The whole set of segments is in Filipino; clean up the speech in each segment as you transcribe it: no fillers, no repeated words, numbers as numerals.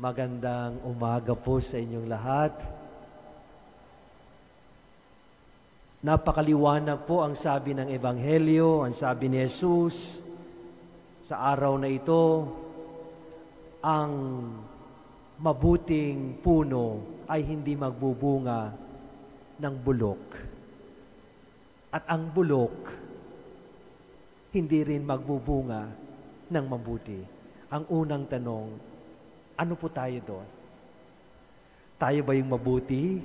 Magandang umaga po sa inyong lahat. Napakaliwanag po ang sabi ng Ebanghelyo, ang sabi ni Jesus sa araw na ito, ang mabuting puno ay hindi magbubunga ng bulok. At ang bulok, hindi rin magbubunga ng mabuti. Ang unang tanong, ano po tayo doon? Tayo ba yung mabuti?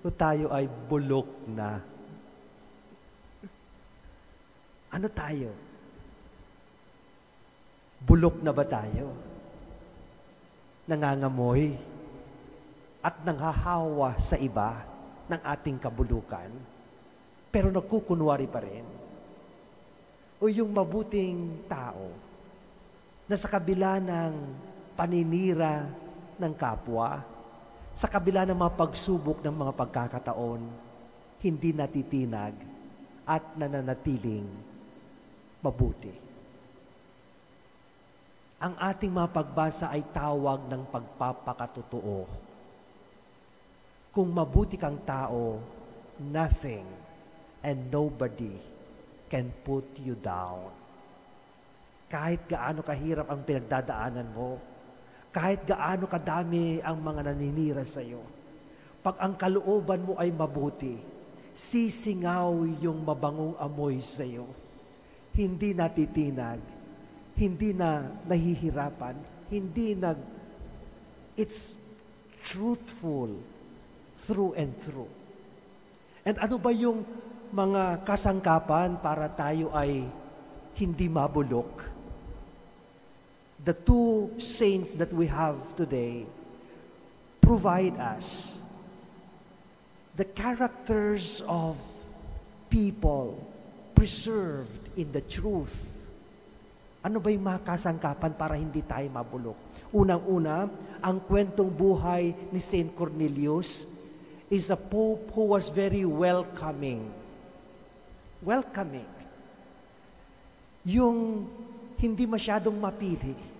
O tayo ay bulok na? Ano tayo? Bulok na ba tayo? Nangangamoy at nanghahawa sa iba ng ating kabulukan, pero nagkukunwari pa rin? O yung mabuting tao na sa kabila ng paninira ng kapwa, sa kabila ng mga pagsubok ng mga pagkakataon, hindi natitinag at nananatiling mabuti. Ang ating mga pagbasa ay tawag ng pagpapakatotoo. Kung mabuti kang tao, nothing and nobody can put you down. Kahit gaano kahirap ang pinagdadaanan mo, kahit gaano kadami ang mga naninira sa iyo, pag ang kalooban mo ay mabuti, sisingaw yung mabangong amoy sa iyo. Hindi natitinag, hindi na nahihirapan, it's truthful through and through. And ano ba yung mga kasangkapan para tayo ay hindi mabulok? The two saints that we have today provide us the characters of people preserved in the truth. Ano ba yung mga kasangkapan para hindi tayo mabulok? Unang-una, ang kwentong buhay ni Saint Cornelius is a pope who was very welcoming. Welcoming. Yung hindi masyadong mapili.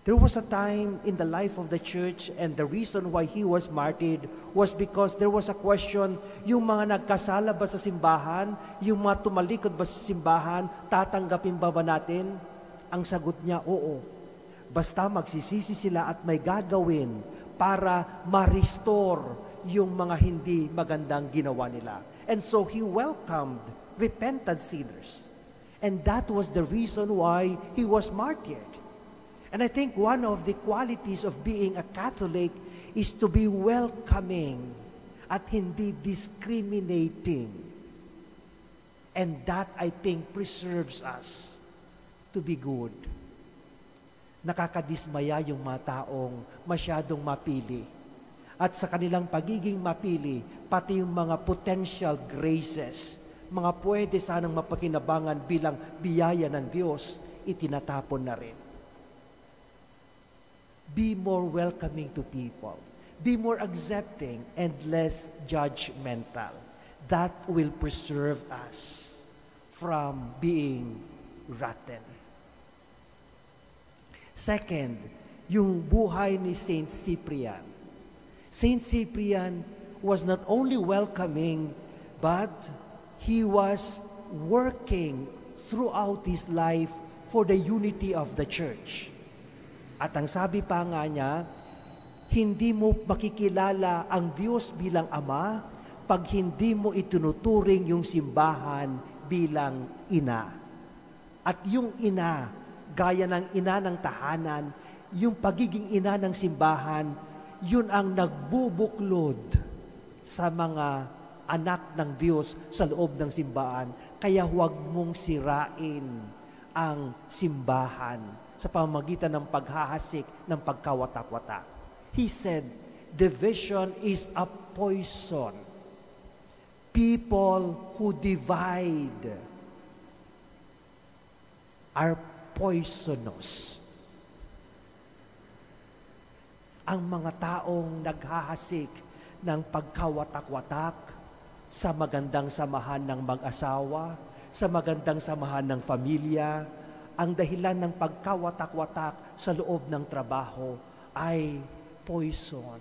There was a time in the life of the church, and the reason why he was martyred was because there was a question, yung mga nagkasala ba sa simbahan, yung mga tumalikod ba sa simbahan, tatanggapin ba natin? Ang sagot niya, oo. Basta magsisisi sila at may gagawin para ma-restore yung mga hindi magandang ginawa nila. And so he welcomed repentant sinners. And that was the reason why he was martyred. And I think one of the qualities of being a Catholic is to be welcoming at hindi discriminating. And that, I think, preserves us to be good. Nakakadismaya yung mga taong masyadong mapili. At sa kanilang pagiging mapili, pati yung mga potential graces, mga pwede sanang mapakinabangan bilang biyaya ng Diyos, itinatapon na rin. Be more welcoming to people. Be more accepting and less judgmental. That will preserve us from being rotten. Second, yung buhay ni Saint Cyprian. Saint Cyprian was not only welcoming, but he was working throughout his life for the unity of the church. At ang sabi pa nga niya, hindi mo makikilala ang Diyos bilang Ama pag hindi mo itunuturing yung simbahan bilang ina. At yung ina, gaya ng ina ng tahanan, yung pagiging ina ng simbahan, yun ang nagbubuklod sa mga anak ng Diyos sa loob ng simbahan. Kaya huwag mong sirain ang simbahan sa pamamagitan ng paghahasik ng pagkawatak-watak. He said, division is a poison. People who divide are poisonous. Ang mga taong naghahasik ng pagkawatak-watak sa magandang samahan ng mag-asawa, sa magandang samahan ng pamilya, ang dahilan ng pagkawatak-watak sa loob ng trabaho ay poison.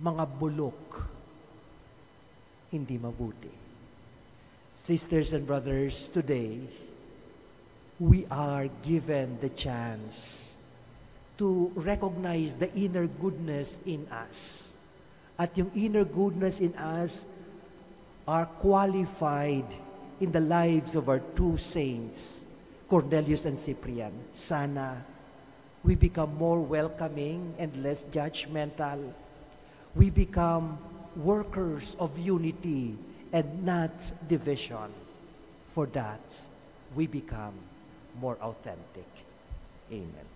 Mga bulok, hindi mabuti. Sisters and brothers, today, we are given the chance to recognize the inner goodness in us. At yung inner goodness in us are qualified in the lives of our two saints, Cornelius and Cyprian. Sana we become more welcoming and less judgmental. We become workers of unity and not division. For that, we become more authentic. Amen.